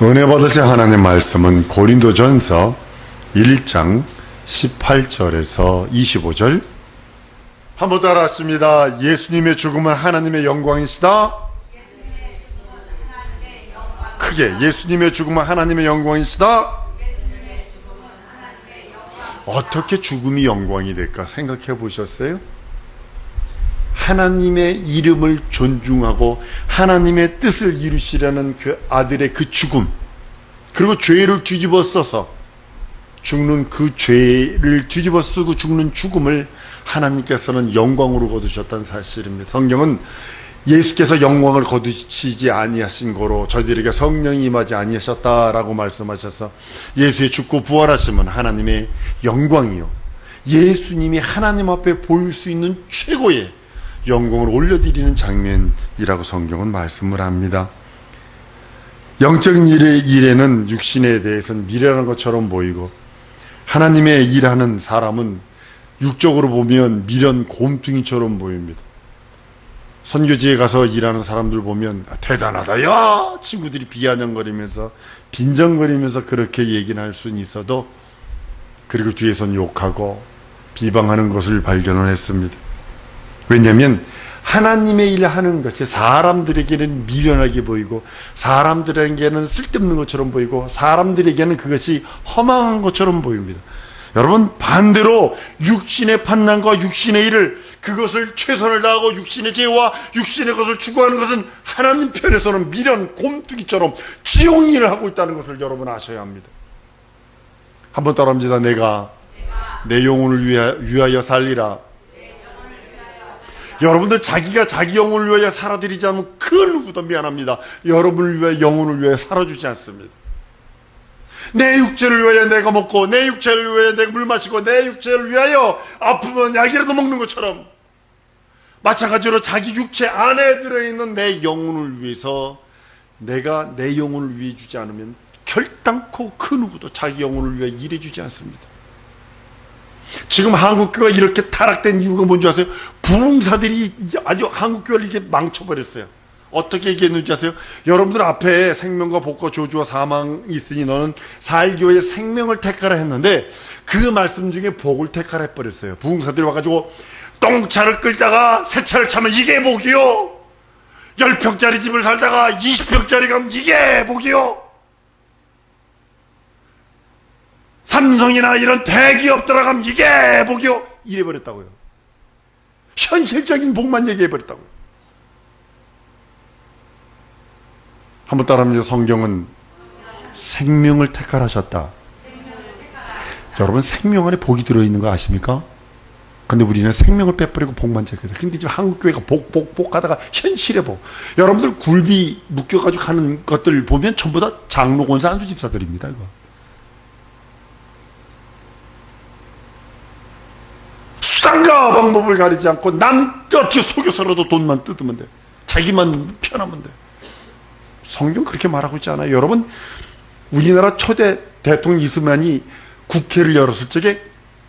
은혜 받으실 하나님 말씀은 고린도전서 1장 18절에서 25절. 한번 따라 하십니다. 예수님의 죽음은 하나님의 영광이시다. 크게, 예수님의 죽음은 하나님의 영광이시다. 어떻게 죽음이 영광이 될까 생각해 보셨어요? 하나님의 이름을 존중하고 하나님의 뜻을 이루시려는 그 아들의 그 죽음, 그리고 죄를 뒤집어 써서 죽는 그 죄를 뒤집어 쓰고 죽는 죽음을 하나님께서는 영광으로 거두셨다는 사실입니다. 성경은 예수께서 영광을 거두시지 아니하신 거로 저희들에게 성령이 임하지 아니하셨다라고 말씀하셔서 예수의 죽고 부활하심은 하나님의 영광이요, 예수님이 하나님 앞에 보일 수 있는 최고의 영광을 올려드리는 장면이라고 성경은 말씀을 합니다. 영적인 일에는 육신에 대해서는 미련한 것처럼 보이고, 하나님의 일하는 사람은 육적으로 보면 미련 곰퉁이처럼 보입니다. 선교지에 가서 일하는 사람들 보면 대단하다, 야, 친구들이 비아냥거리면서 빈정거리면서 그렇게 얘기는 할 수는 있어도, 그리고 뒤에선 욕하고 비방하는 것을 발견을 했습니다. 왜냐하면 하나님의 일을 하는 것이 사람들에게는 미련하게 보이고, 사람들에게는 쓸데없는 것처럼 보이고, 사람들에게는 그것이 허망한 것처럼 보입니다. 여러분, 반대로 육신의 판단과 육신의 일을, 그것을 최선을 다하고 육신의 죄와 육신의 것을 추구하는 것은 하나님 편에서는 미련 곰투기처럼 지옥 일을 하고 있다는 것을 여러분 아셔야 합니다. 한번 따라합니다. 내가 내 영혼을 위하여 살리라. 여러분들 자기가 자기 영혼을 위하여 살아드리지 않으면 그 누구도 미안합니다. 여러분을 위하여 영혼을 위하여 살아주지 않습니다. 내 육체를 위하여 내가 먹고, 내 육체를 위하여 내가 물 마시고, 내 육체를 위하여 아프면 약이라도 먹는 것처럼, 마찬가지로 자기 육체 안에 들어있는 내 영혼을 위해서 내가 내 영혼을 위해 주지 않으면 결단코 그 누구도 자기 영혼을 위하여 일해 주지 않습니다. 지금 한국교회가 이렇게 타락된 이유가 뭔지 아세요? 부흥사들이 아주 한국교회를 이렇게 망쳐버렸어요. 어떻게 얘기했는지 아세요? 여러분들 앞에 생명과 복과 저주와 사망이 있으니 너는 살기위해 생명을 택하라 했는데, 그 말씀 중에 복을 택하라 해버렸어요. 부흥사들이 와가지고 똥차를 끌다가 새 차를 차면 이게 복이요, 10평짜리 집을 살다가 20평짜리 가면 이게 복이요, 삼성이나 이런 대기업 들어가면 이게 복이요, 이래버렸다고요. 현실적인 복만 얘기해버렸다고요. 한번 따라합니다. 성경은 생명을 택하라 하셨다. 여러분, 생명 안에 복이 들어있는 거 아십니까? 근데 우리는 생명을 빼버리고 복만 찾겠어요. 근데 지금 한국교회가 복 하다가 현실의 복. 여러분들 굴비 묶여가지고 가는 것들 보면 전부 다 장로, 권사, 안수 집사들입니다. 이거 수단과 방법을 가리지 않고 남 어떻게 속여서라도 돈만 뜯으면 돼. 자기만 편하면 돼. 성경 그렇게 말하고 있지 않아요? 여러분, 우리나라 초대 대통령 이승만이 국회를 열었을 적에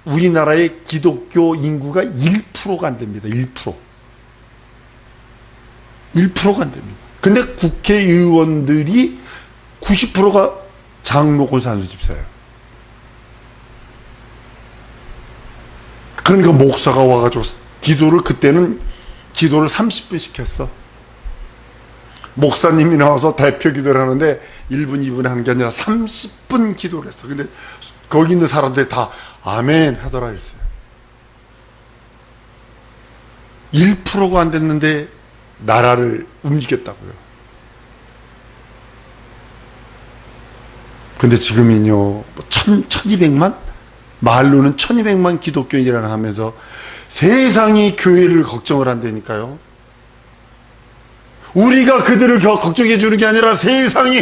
우리나라의 기독교 인구가 1%가 안 됩니다. 1%가 안 됩니다. 근데 국회의원들이 90%가 장로, 권사, 안수 집사예요. 그러니까 목사가 와가지고 기도를, 그때는 기도를 30분씩 했어. 목사님이 나와서 대표 기도를 하는데 1분, 2분 하는 게 아니라 30분 기도를 했어. 근데 거기 있는 사람들이 다 아멘 하더라 했어요. 1%가 안 됐는데 나라를 움직였다고요. 근데 지금은요, 1200만? 말로는 1200만 기독교인이라고 하면서 세상이 교회를 걱정을 한다니까요. 우리가 그들을 걱정해 주는 게 아니라 세상이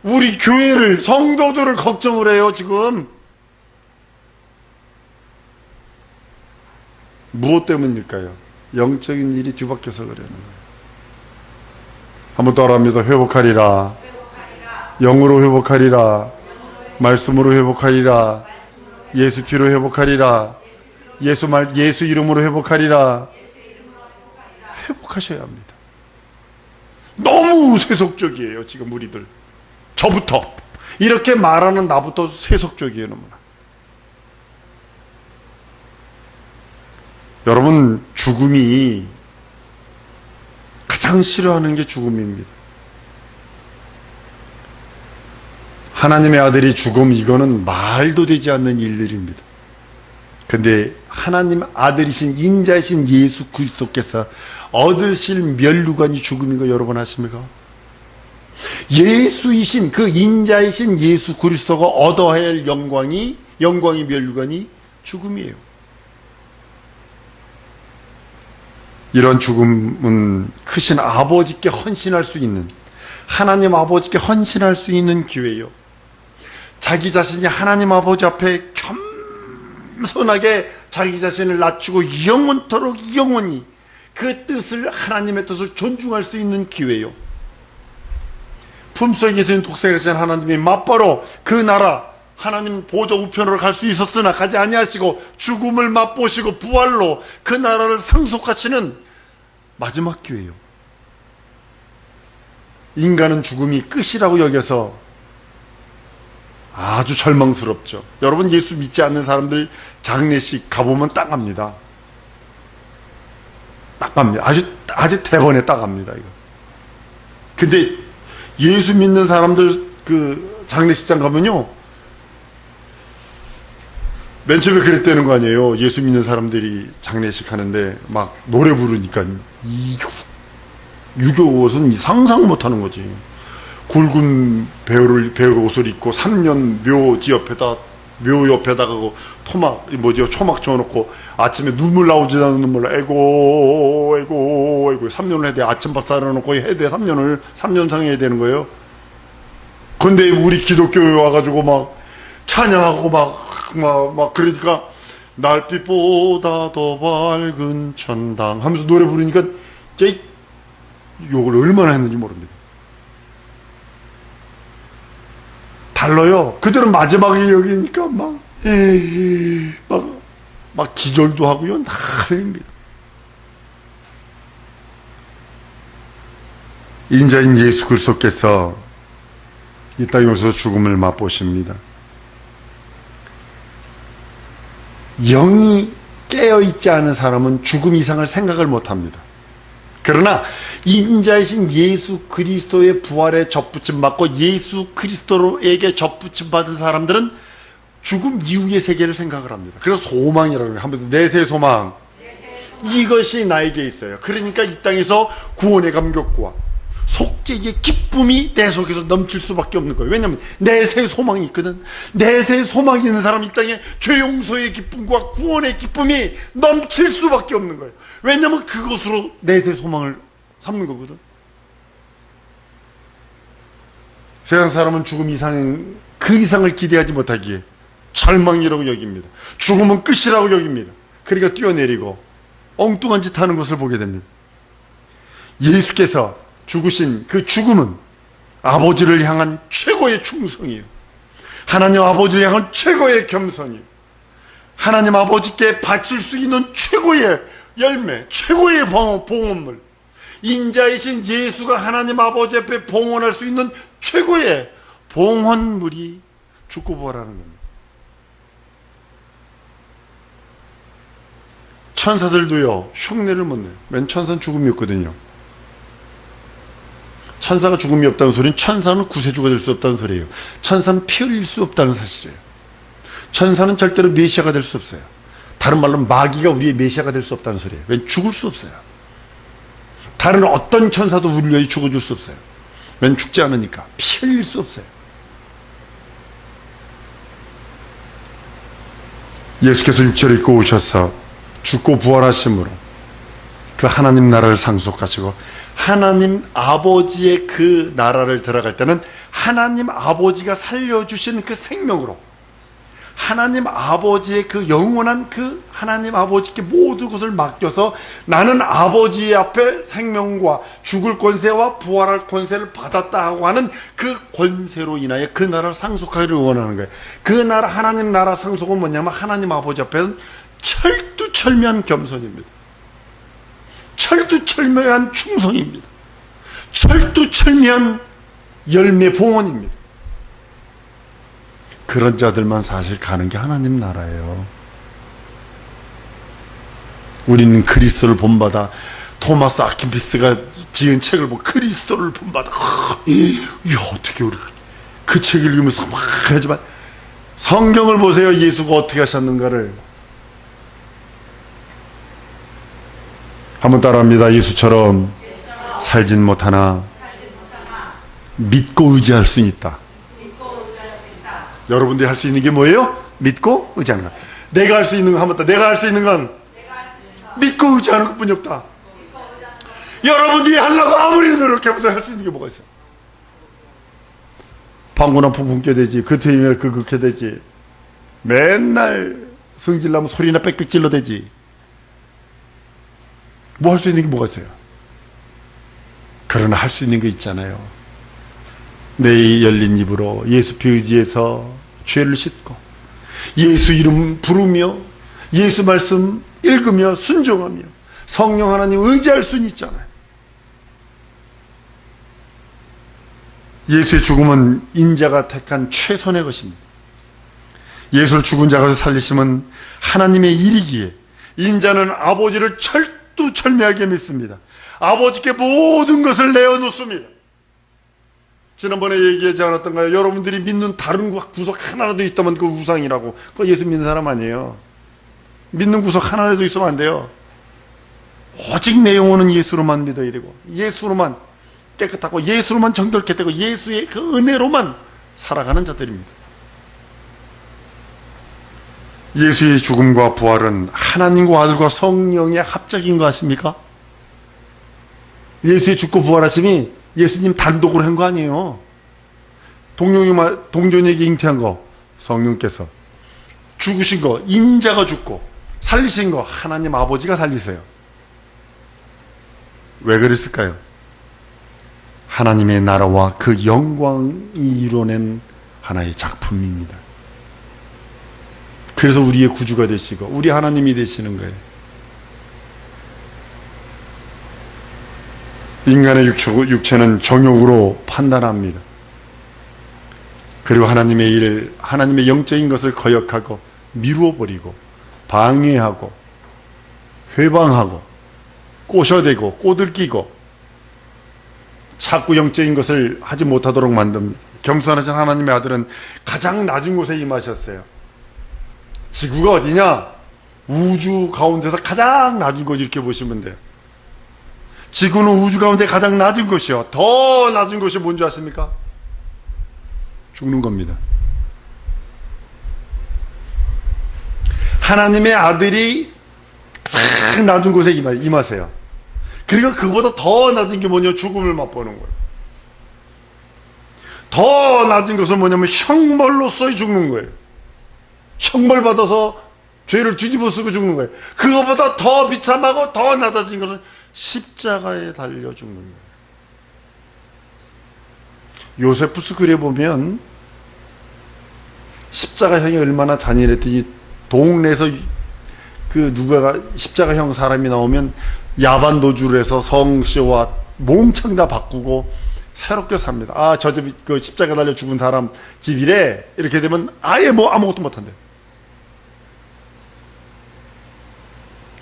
우리 교회를, 성도들을 걱정을 해요. 지금 무엇 때문일까요? 영적인 일이 뒤바뀌어서 그러는 거예요. 한번 따라합니다. 회복하리라. 영으로 회복하리라. 말씀으로 회복하리라. 예수 피로 회복하리라. 예수 이름으로 회복하리라. 회복하셔야 합니다. 너무 세속적이에요 지금 우리들. 저부터 이렇게 말하는 나부터 세속적이에요. 너무나. 여러분, 죽음이 가장 싫어하는 게 죽음입니다. 하나님의 아들이 죽음, 이거는 말도 되지 않는 일들입니다. 근데 하나님 아들이신 인자이신 예수 그리스도께서 얻으실 면류관이 죽음인 거 여러분 아십니까? 예수이신 그 인자이신 예수 그리스도가 얻어야 할 영광의 면류관이 죽음이에요. 이런 죽음은 크신 아버지께 헌신할 수 있는, 하나님 아버지께 헌신할 수 있는 기회예요. 자기 자신이 하나님 아버지 앞에 겸손하게 자기 자신을 낮추고 영원토록 영원히 그 뜻을, 하나님의 뜻을 존중할 수 있는 기회예요. 품속에 든 독생에 계신 하나님이 맞바로 그 나라 하나님 보좌 우편으로 갈 수 있었으나 가지 아니하시고 죽음을 맛보시고 부활로 그 나라를 상속하시는 마지막 기회예요. 인간은 죽음이 끝이라고 여겨서 아주 절망스럽죠. 여러분, 예수 믿지 않는 사람들 장례식 가보면 딱 갑니다. 딱 갑니다. 아주 대번에 딱 갑니다, 이거. 근데 예수 믿는 사람들 그 장례식장 가면요, 맨 처음에 그랬다는 거 아니에요. 예수 믿는 사람들이 장례식 하는데 막 노래 부르니까 이 유교 옷은 상상 못 하는 거지. 굵은 배울 옷을 입고 3년 묘 옆에다가 초막 쳐놓고 아침에 눈물 나오지도 않는 눈물, 에고 3년을 해야 돼. 아침밥 사려놓고 해야 돼. 3년상 해야 되는 거예요. 근데 우리 기독교에 와가지고 막 찬양하고 막 그러니까 날빛보다 더 밝은 천당 하면서 노래 부르니까 제 욕을 얼마나 했는지 모릅니다. 달라요. 그들은 마지막에 여기니까 막 기절도 하고요. 난립니다. 인자인 예수 그리스도께서 이 땅에 오셔서 죽음을 맛보십니다. 영이 깨어있지 않은 사람은 죽음 이상을 생각을 못합니다. 그러나 인자이신 예수 그리스도의 부활에 접붙임 받고 예수 그리스도에게 접붙임 받은 사람들은 죽음 이후의 세계를 생각을 합니다. 그래서 소망이라고 해요. 한번 내세 소망. 이것이 나에게 있어요. 그러니까 이 땅에서 구원의 감격과 속죄의 기쁨이 내 속에서 넘칠 수밖에 없는 거예요. 왜냐하면 내세 소망이 있거든. 내세 소망이 있는 사람, 이 땅에 죄 용서의 기쁨과 구원의 기쁨이 넘칠 수밖에 없는 거예요. 왜냐하면 그것으로 내세 소망을 삼는 거거든. 세상 사람은 죽음 이상, 그 이상을 기대하지 못하기에 절망이라고 여깁니다. 죽음은 끝이라고 여깁니다. 그러니까 뛰어내리고 엉뚱한 짓 하는 것을 보게 됩니다. 예수께서 죽으신 그 죽음은 아버지를 향한 최고의 충성이에요. 하나님 아버지를 향한 최고의 겸손이에요. 하나님 아버지께 바칠 수 있는 최고의 열매, 최고의 봉헌물, 인자이신 예수가 하나님 아버지 앞에 봉헌할 수 있는 최고의 봉헌물이 죽고 부활하는 겁니다. 천사들도요 흉내를 못 내요. 맨 천사는 죽음이 없거든요. 천사가 죽음이 없다는 소리는 천사는 구세주가 될 수 없다는 소리예요. 천사는 피 흘릴 수 없다는 사실이에요. 천사는 절대로 메시아가 될 수 없어요. 다른 말로 마귀가 우리의 메시아가 될 수 없다는 소리예요. 왜? 죽을 수 없어요. 다른 어떤 천사도 우리를 위해 죽어줄 수 없어요. 왜? 죽지 않으니까. 피 흘릴 수 없어요. 예수께서 육체를 입고 오셔서 죽고 부활하심으로 그 하나님 나라를 상속하시고 하나님 아버지의 그 나라를 들어갈 때는 하나님 아버지가 살려주신 그 생명으로 하나님 아버지의 그 영원한 그 하나님 아버지께 모든 것을 맡겨서 나는 아버지 앞에 생명과 죽을 권세와 부활할 권세를 받았다 하고 하는 그 권세로 인하여 그 나라를 상속하기를 원하는 거예요. 그 나라, 하나님 나라 상속은 뭐냐면 하나님 아버지 앞에는 철두철미한 겸손입니다. 철두철미한 충성입니다. 철두철미한 열매 봉헌입니다. 그런 자들만 사실 가는 게 하나님 나라예요. 우리는 그리스도를 본받아, 토마스 아퀴피스가 지은 책을 보고 그리스도를 본받아, 이야 어떻게 우리가 그 책을 읽으면서 막 하지만 성경을 보세요. 예수가 어떻게 하셨는가를 한번 따라합니다. 예수처럼 살진 못하나 믿고 의지할 수 있다. 여러분들이 할 수 있는 게 뭐예요? 믿고 의지하는 것. 내가 할 수 있는 거 한번 더. 내가 할 수 있는 건 믿고 의지하는 것뿐이 없다. 여러분들이 하려고 아무리 노력해봐도 할 수 있는 게 뭐가 있어? 방구나 풍풍 껴대지, 그 뒤에 그렇게 되지, 맨날 성질나면 소리나 빽빽 질러대지. 뭐 할 수 있는 게 뭐가 있어요? 그러나 할 수 있는 게 있잖아요. 내 열린 입으로 예수 피 의지해서 죄를 씻고 예수 이름 부르며 예수 말씀 읽으며 순종하며 성령 하나님 의지할 수는 있잖아요. 예수의 죽음은 인자가 택한 최선의 것입니다. 예수를 죽은 자 가운데 살리심은 하나님의 일이기에 인자는 아버지를 철두철미하게 믿습니다. 아버지께 모든 것을 내어놓습니다. 지난번에 얘기하지 않았던가요? 여러분들이 믿는 다른 구석 하나라도 있다면 그 우상이라고. 그거 예수 믿는 사람 아니에요. 믿는 구석 하나라도 있으면 안 돼요. 오직 내 영혼은 예수로만 믿어야 되고, 예수로만 깨끗하고, 예수로만 정결케 되고, 예수의 그 은혜로만 살아가는 자들입니다. 예수의 죽음과 부활은 하나님과 아들과 성령의 합작인 거 아십니까? 예수의 죽고 부활하심이 예수님 단독으로 한 거 아니에요. 동정에게 잉태한 거 성령께서, 죽으신 거 인자가 죽고 살리신 거 하나님 아버지가 살리세요. 왜 그랬을까요? 하나님의 나라와 그 영광이 이루어낸 하나의 작품입니다. 그래서 우리의 구주가 되시고 우리 하나님이 되시는 거예요. 인간의 육체는 정욕으로 판단합니다. 그리고 하나님의 일, 하나님의 영적인 것을 거역하고 미루어버리고 방해하고 회방하고 꼬셔대고 꼬들기고 자꾸 영적인 것을 하지 못하도록 만듭니다. 겸손하신 하나님의 아들은 가장 낮은 곳에 임하셨어요. 지구가 어디냐? 우주 가운데서 가장 낮은 곳 이렇게 보시면 돼요. 지구는 우주 가운데 가장 낮은 곳이요. 더 낮은 곳이 뭔지 아십니까? 죽는 겁니다. 하나님의 아들이 가장 낮은 곳에 임하세요. 그러니까 그보다 더 낮은 게 뭐냐? 죽음을 맛보는 거예요. 더 낮은 것은 뭐냐면 형벌로서 죽는 거예요. 형벌 받아서 죄를 뒤집어 쓰고 죽는 거예요. 그거보다 더 비참하고 더 낮아진 것은 십자가에 달려 죽는 거예요. 요세푸스 글에 보면 십자가형이 얼마나 잔인했더니 동네에서 그 누가가 십자가형 사람이 나오면 야반 도주를 해서 성씨와 몽창 다 바꾸고 새롭게 삽니다. 아, 저 집 그 십자가 달려 죽은 사람 집이래. 이렇게 되면 아예 뭐 아무것도 못한대.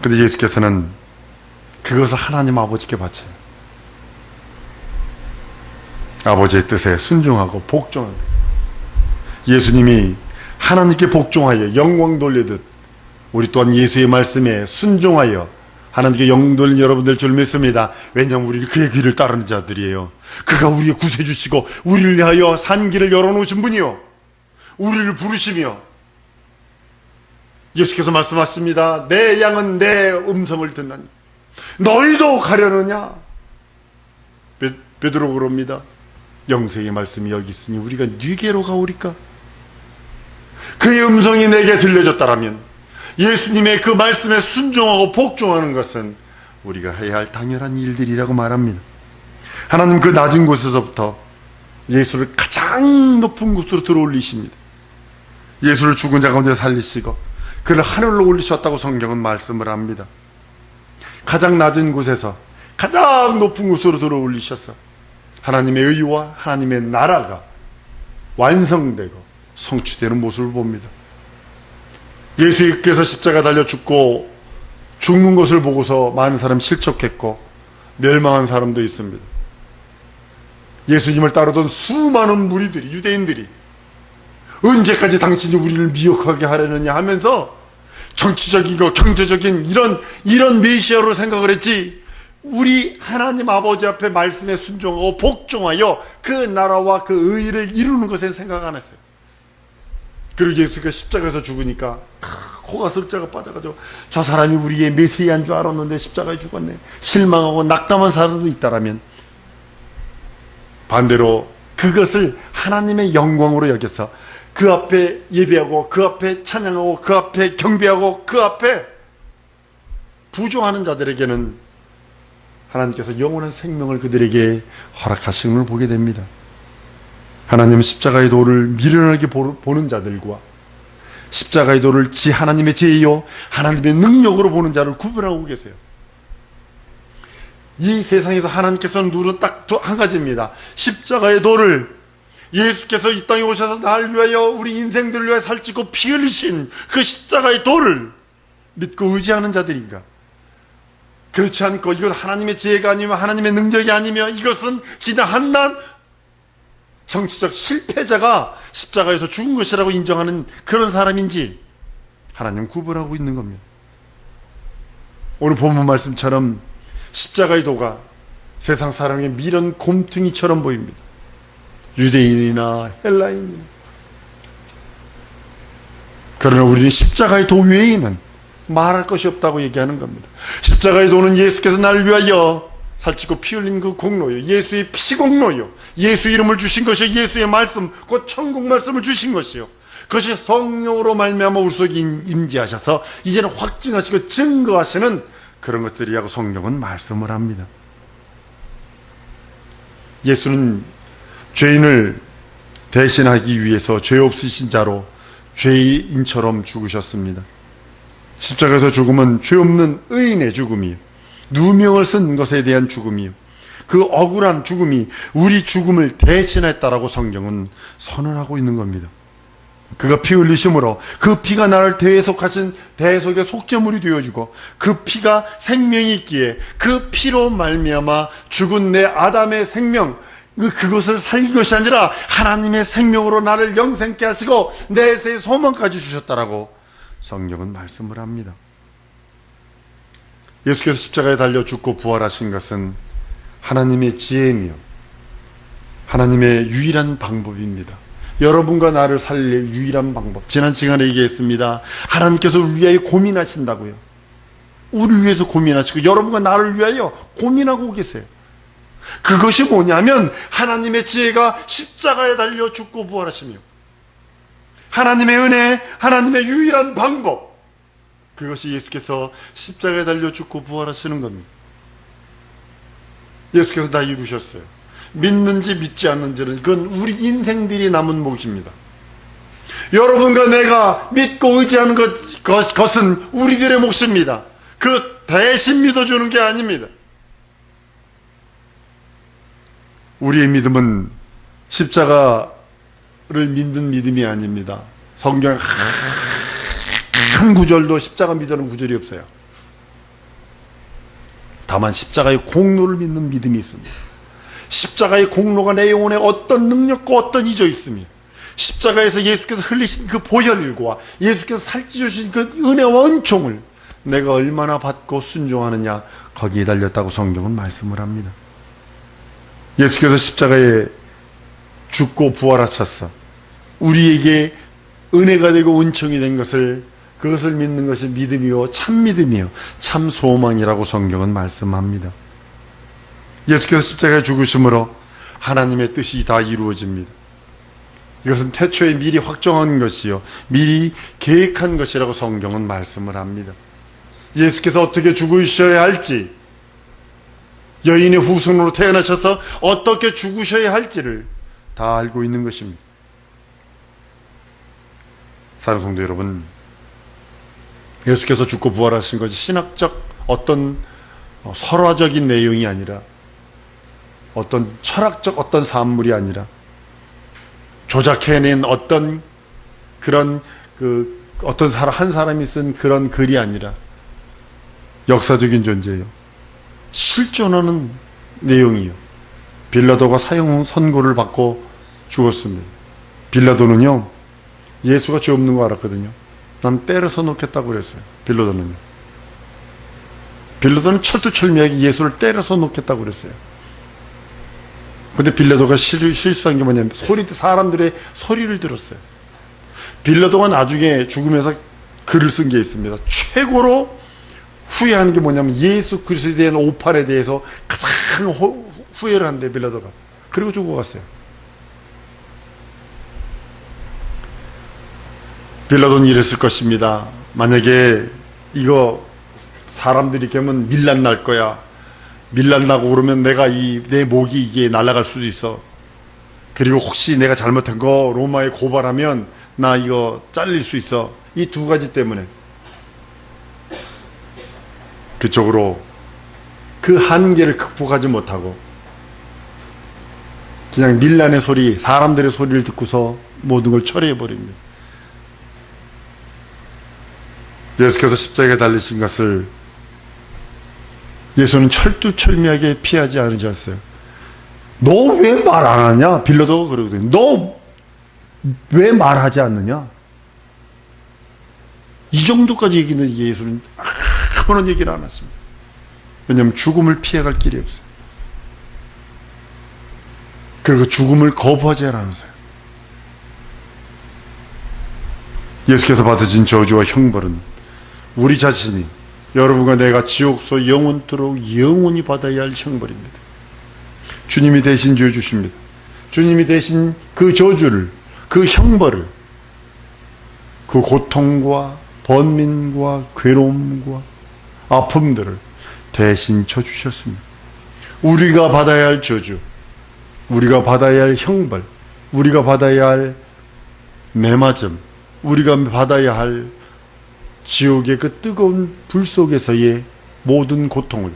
근데 예수께서는 그것을 하나님 아버지께 바쳐요. 아버지의 뜻에 순종하고 복종하고, 예수님이 하나님께 복종하여 영광 돌리듯 우리 또한 예수의 말씀에 순종하여 하나님께 영광 돌린 여러분들 줄 믿습니다. 왜냐하면 우리는 그의 길을 따르는 자들이에요. 그가 우리의 구세주시고 우리를 위하여 산 길을 열어놓으신 분이요, 우리를 부르시며 예수께서 말씀하십니다. 내 양은 내 음성을 듣나니 너희도 가려느냐? 베드로 그럽니다. 영생의 말씀이 여기 있으니 우리가 네게로 가오리까? 그의 음성이 내게 들려졌다라면 예수님의 그 말씀에 순종하고 복종하는 것은 우리가 해야 할 당연한 일들이라고 말합니다. 하나님 그 낮은 곳에서부터 예수를 가장 높은 곳으로 들어올리십니다. 예수를 죽은 자 가운데 살리시고 그를 하늘로 올리셨다고 성경은 말씀을 합니다. 가장 낮은 곳에서 가장 높은 곳으로 들어올리셔서 하나님의 의와 하나님의 나라가 완성되고 성취되는 모습을 봅니다. 예수께서 십자가 달려 죽는 것을 보고서 많은 사람이 실족했고 멸망한 사람도 있습니다. 예수님을 따르던 수많은 무리들이, 유대인들이 언제까지 당신이 우리를 미혹하게 하려느냐 하면서 정치적인 거, 경제적인 이런 메시아로 생각을 했지, 우리 하나님 아버지 앞에 말씀에 순종하고 복종하여 그 나라와 그 의를 이루는 것에 생각 안 했어요. 그리고 예수가 십자가에서 죽으니까 코가 석자가 빠져가지고 저 사람이 우리의 메시아인 줄 알았는데 십자가에 죽었네, 실망하고 낙담한 사람도 있다라면, 반대로 그것을 하나님의 영광으로 여겨서 그 앞에 예배하고 그 앞에 찬양하고 그 앞에 경배하고 그 앞에 부조하는 자들에게는 하나님께서 영원한 생명을 그들에게 허락하시는 걸 보게 됩니다. 하나님은 십자가의 도를 미련하게 보는 자들과 십자가의 도를 하나님의 지혜요 하나님의 능력으로 보는 자를 구분하고 계세요. 이 세상에서 하나님께서는 누르는 딱 한 가지입니다. 십자가의 도를, 예수께서 이 땅에 오셔서 날 위하여 우리 인생들을 위하여 살찌고 피 흘리신 그 십자가의 도를 믿고 의지하는 자들인가? 그렇지 않고 이것 하나님의 지혜가 아니며 하나님의 능력이 아니며 이것은 그냥 한낱 정치적 실패자가 십자가에서 죽은 것이라고 인정하는 그런 사람인지 하나님은 구분하고 있는 겁니다. 오늘 본문 말씀처럼 십자가의 도가 세상 사람의 미련 곰퉁이처럼 보입니다. 유대인이나 헬라인이나. 그러나 우리는 십자가의 도 외에는 말할 것이 없다고 얘기하는 겁니다. 십자가의 도는 예수께서 나를 위하여 살찌고 피 흘린 그 공로요, 예수의 피 공로요, 예수 이름을 주신 것이요, 예수의 말씀, 곧 천국 말씀을 주신 것이요, 그것이 성령으로 말미암아 우리 속에 임재하셔서 이제는 확증하시고 증거하시는 그런 것들이라고 성경은 말씀을 합니다. 예수는 죄인을 대신하기 위해서 죄 없으신 자로 죄인처럼 죽으셨습니다. 십자가에서 죽음은 죄 없는 의인의 죽음이요, 누명을 쓴 것에 대한 죽음이요, 그 억울한 죽음이 우리 죽음을 대신했다라고 성경은 선언하고 있는 겁니다. 그가 피 흘리심으로 그 피가 나를 대속하신 대속의 속죄물이 되어주고 그 피가 생명이 있기에 그 피로 말미암아 죽은 내 아담의 생명, 그것을 살린 것이 아니라 하나님의 생명으로 나를 영생케 하시고 내세의 소망까지 주셨다라고 성경은 말씀을 합니다. 예수께서 십자가에 달려 죽고 부활하신 것은 하나님의 지혜이며 하나님의 유일한 방법입니다. 여러분과 나를 살릴 유일한 방법, 지난 시간에 얘기했습니다. 하나님께서 우리 위하여 고민하신다고요. 우리를 위해서 고민하시고 여러분과 나를 위하여 고민하고 계세요. 그것이 뭐냐면 하나님의 지혜가 십자가에 달려 죽고 부활하시며 하나님의 은혜, 하나님의 유일한 방법, 그것이 예수께서 십자가에 달려 죽고 부활하시는 겁니다. 예수께서 다 이루셨어요. 믿는지 믿지 않는지는 그건 우리 인생들이 남은 몫입니다. 여러분과 내가 믿고 의지하는 것은 우리들의 몫입니다. 그 대신 믿어주는 게 아닙니다. 우리의 믿음은 십자가를 믿는 믿음이 아닙니다. 성경 한 구절도 십자가 믿는 구절이 없어요. 다만 십자가의 공로를 믿는 믿음이 있습니다. 십자가의 공로가 내 영혼에 어떤 능력과 어떤 이조 있으며 십자가에서 예수께서 흘리신 그 보혈과 예수께서 살찌주신 그 은혜와 은총을 내가 얼마나 받고 순종하느냐, 거기에 달렸다고 성경은 말씀을 합니다. 예수께서 십자가에 죽고 부활하셔서 우리에게 은혜가 되고 은총이 된 것을, 그것을 믿는 것이 믿음이요 참 믿음이요 참 소망이라고 성경은 말씀합니다. 예수께서 십자가에 죽으심으로 하나님의 뜻이 다 이루어집니다. 이것은 태초에 미리 확정한 것이요 미리 계획한 것이라고 성경은 말씀을 합니다. 예수께서 어떻게 죽으셔야 할지, 여인의 후손으로 태어나셔서 어떻게 죽으셔야 할지를 다 알고 있는 것입니다. 사랑하는 성도 여러분, 예수께서 죽고 부활하신 것이 신학적 어떤 설화적인 내용이 아니라, 어떤 철학적 어떤 산물이 아니라, 조작해낸 어떤 그런 어떤 한 사람이 쓴 그런 글이 아니라 역사적인 존재예요. 실존하는 내용이요. 빌라도가 사형 선고를 받고 죽었습니다. 빌라도는요, 예수가 죄 없는 거 알았거든요. 난 때려서 놓겠다고 그랬어요. 빌라도는 철두철미하게 예수를 때려서 놓겠다고 그랬어요. 근데 빌라도가 실수한 게 뭐냐면 사람들의 소리를 들었어요. 빌라도가 나중에 죽으면서 글을 쓴 게 있습니다. 최고로 후회하는 게 뭐냐면 예수 그리스도에 대한 오판에 대해서 가장 후회를 한대, 빌라도가. 그리고 죽어갔어요. 빌라도는 이랬을 것입니다. 만약에 이거 사람들이 깨면 밀란 날 거야. 밀란 나고 그러면 내 목이 이게 날아갈 수도 있어. 그리고 혹시 내가 잘못한 거 로마에 고발하면 나 이거 잘릴 수 있어. 이 두 가지 때문에 그쪽으로 그 한계를 극복하지 못하고 그냥 밀란의 소리, 사람들의 소리를 듣고서 모든 걸 처리해 버립니다. 예수께서 십자가에 달리신 것을 예수는 철두철미하게 피하지 않으셨어요. 너 왜 말 안 하냐? 빌라도가 그러거든요. 너 왜 말하지 않느냐? 이 정도까지 얘기는 예수는 아무런 얘기를 안 했습니다. 왜냐하면 죽음을 피해갈 길이 없어요. 그리고 죽음을 거부하지 않으세요. 예수께서 받으신 저주와 형벌은 우리 자신이, 여러분과 내가 지옥소 영원토록 영원히 받아야 할 형벌입니다. 주님이 대신 지어 주십니다. 주님이 대신 그 저주를, 그 형벌을, 그 고통과 번민과 괴로움과 아픔들을 대신 져주셨습니다. 우리가 받아야 할 저주, 우리가 받아야 할 형벌, 우리가 받아야 할 매맞음, 우리가 받아야 할 지옥의 그 뜨거운 불 속에서의 모든 고통을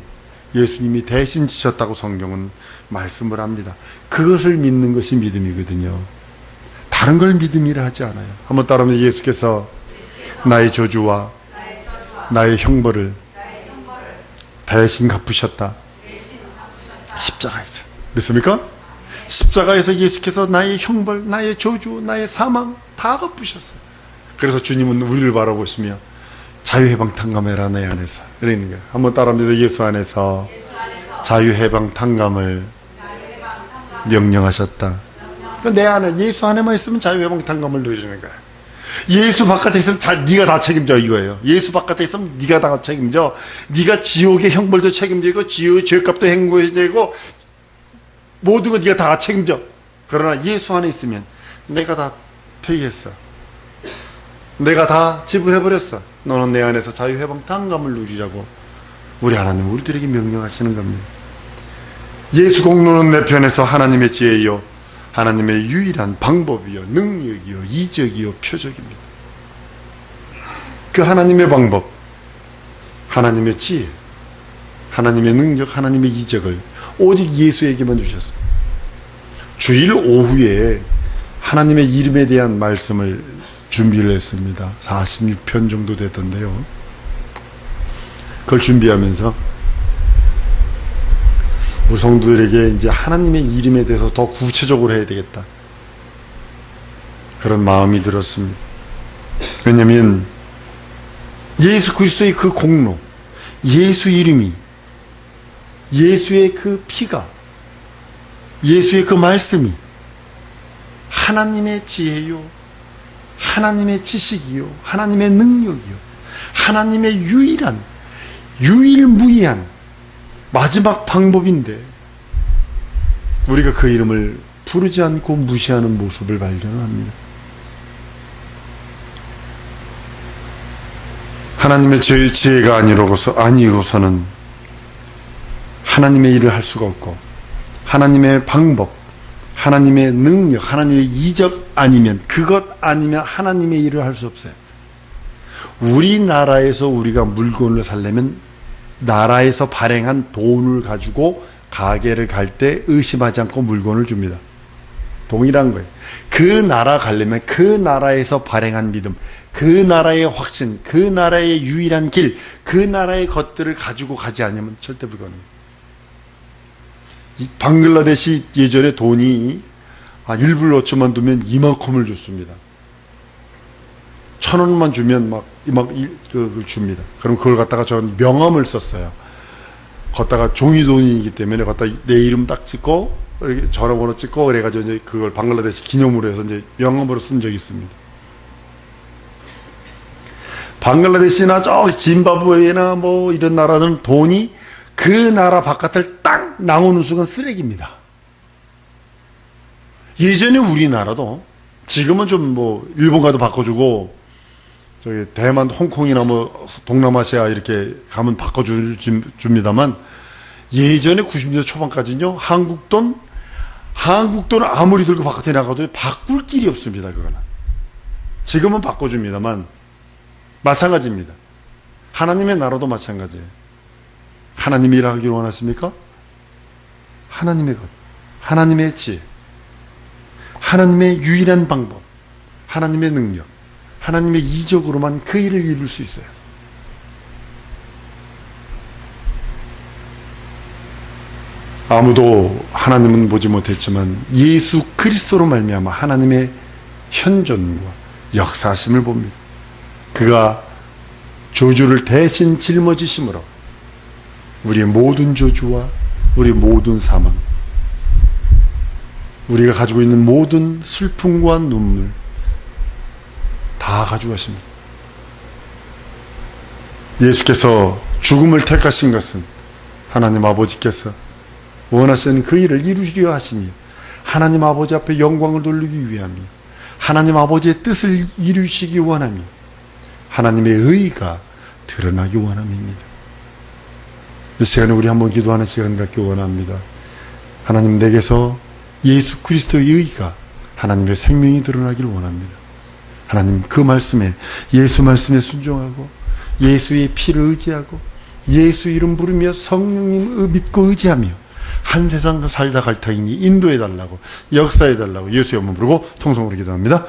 예수님이 대신 지셨다고 성경은 말씀을 합니다. 그것을 믿는 것이 믿음이거든요. 다른 걸 믿음이라 하지 않아요. 한번 따라하면 예수께서 나의 저주와 나의 형벌을 대신 갚으셨다. 십자가에서. 믿습니까? 십자가에서 예수께서 나의 형벌, 나의 저주, 나의 사망 다 갚으셨어요. 그래서 주님은 우리를 바라보시며 자유해방탕감해라 내 안에서 이러는 거예요. 한번 따라합니다. 예수 안에서 자유해방탕감을 명령하셨다. 내 안에, 예수 안에만 있으면 자유해방탕감을 누리는 거야. 예수 바깥에 있으면 네가 다 책임져 이거예요. 예수 바깥에 있으면 네가 다 책임져. 네가 지옥의 형벌도 책임지고 지옥의 죄값도 행고해지고 모든 거 네가 다 책임져. 그러나 예수 안에 있으면 내가 다 페이했어. 내가 다 지불해버렸어. 너는 내 안에서 자유해방탕감을 누리라고 우리 하나님 우리들에게 명령하시는 겁니다. 예수 공로는 내 편에서 하나님의 지혜요, 하나님의 유일한 방법이요, 능력이요, 이적이요, 표적입니다. 그 하나님의 방법, 하나님의 지혜, 하나님의 능력, 하나님의 이적을 오직 예수에게만 주셨습니다. 주일 오후에 하나님의 이름에 대한 말씀을 준비를 했습니다. 46편 정도 됐던데요. 그걸 준비하면서 우리 성도들에게 이제 하나님의 이름에 대해서 더 구체적으로 해야 되겠다, 그런 마음이 들었습니다. 왜냐하면 예수 그리스도의 그 공로, 예수 이름이, 예수의 그 피가, 예수의 그 말씀이 하나님의 지혜요, 하나님의 지식이요, 하나님의 능력이요, 하나님의 유일무이한 마지막 방법인데 우리가 그 이름을 부르지 않고 무시하는 모습을 발견합니다. 하나님의 지혜가 아니고서는 하나님의 일을 할 수가 없고, 하나님의 방법, 하나님의 능력, 하나님의 이적 아니면, 그것 아니면 하나님의 일을 할 수 없어요. 우리나라에서 우리가 물건을 살려면 나라에서 발행한 돈을 가지고 가게를 갈 때 의심하지 않고 물건을 줍니다. 동일한 거예요. 그 나라 가려면 그 나라에서 발행한 믿음, 그 나라의 확신, 그 나라의 유일한 길, 그 나라의 것들을 가지고 가지 않으면 절대 불가능합니다. 이 방글라데시 예전에 돈이 1불 5초만 두면 이만큼을 줬습니다. 1,000원만 주면 그걸 줍니다. 그럼 그걸 갖다가 전 명함을 썼어요. 걷다가 종이돈이기 때문에 걷다 내 이름 딱 찍고 이렇게 전화번호 찍고 그래가지고 이제 그걸 방글라데시 기념으로 해서 이제 명함으로 쓴 적이 있습니다. 방글라데시나 저 짐바브웨나 뭐 이런 나라는 돈이 그 나라 바깥을 딱 나오는 순간 쓰레기입니다. 예전에 우리나라도 지금은 좀 뭐 일본 가도 바꿔주고 저기 대만, 홍콩이나 뭐 동남아시아 이렇게 가면 바꿔줍니다만 예전에 90년대 초반까지는요 한국 돈은 아무리 들고 바깥에 나가도 바꿀 길이 없습니다. 그거는 지금은 바꿔줍니다만 마찬가지입니다. 하나님의 나라도 마찬가지예요. 하나님이 일하기를 원하십니까? 하나님의 것, 하나님의 지혜, 하나님의 유일한 방법, 하나님의 능력, 하나님의 이적으로만 그 일을 이룰 수 있어요. 아무도 하나님은 보지 못했지만 예수 그리스도로 말미암아 하나님의 현존과 역사하심을 봅니다. 그가 저주를 대신 짊어지심으로 우리의 모든 저주와 우리의 모든 사망, 우리가 가지고 있는 모든 슬픔과 눈물 다 가져가십니다. 예수께서 죽음을 택하신 것은 하나님 아버지께서 원하시는 그 일을 이루시려 하시며 하나님 아버지 앞에 영광을 돌리기 위함이요 하나님 아버지의 뜻을 이루시기 원하며 하나님의 의가 드러나기 원함입니다. 이 시간에 우리 한번 기도하는 시간 갖기 원합니다. 하나님, 내게서 예수 그리스도의 의가 하나님의 생명이 드러나기를 원합니다. 하나님, 그 말씀에, 예수 말씀에 순종하고 예수의 피를 의지하고 예수 이름 부르며 성령님 믿고 의지하며 한 세상 살다 갈 터이니 인도해달라고, 역사해달라고 예수의 이름을 부르고 통성으로 기도합니다.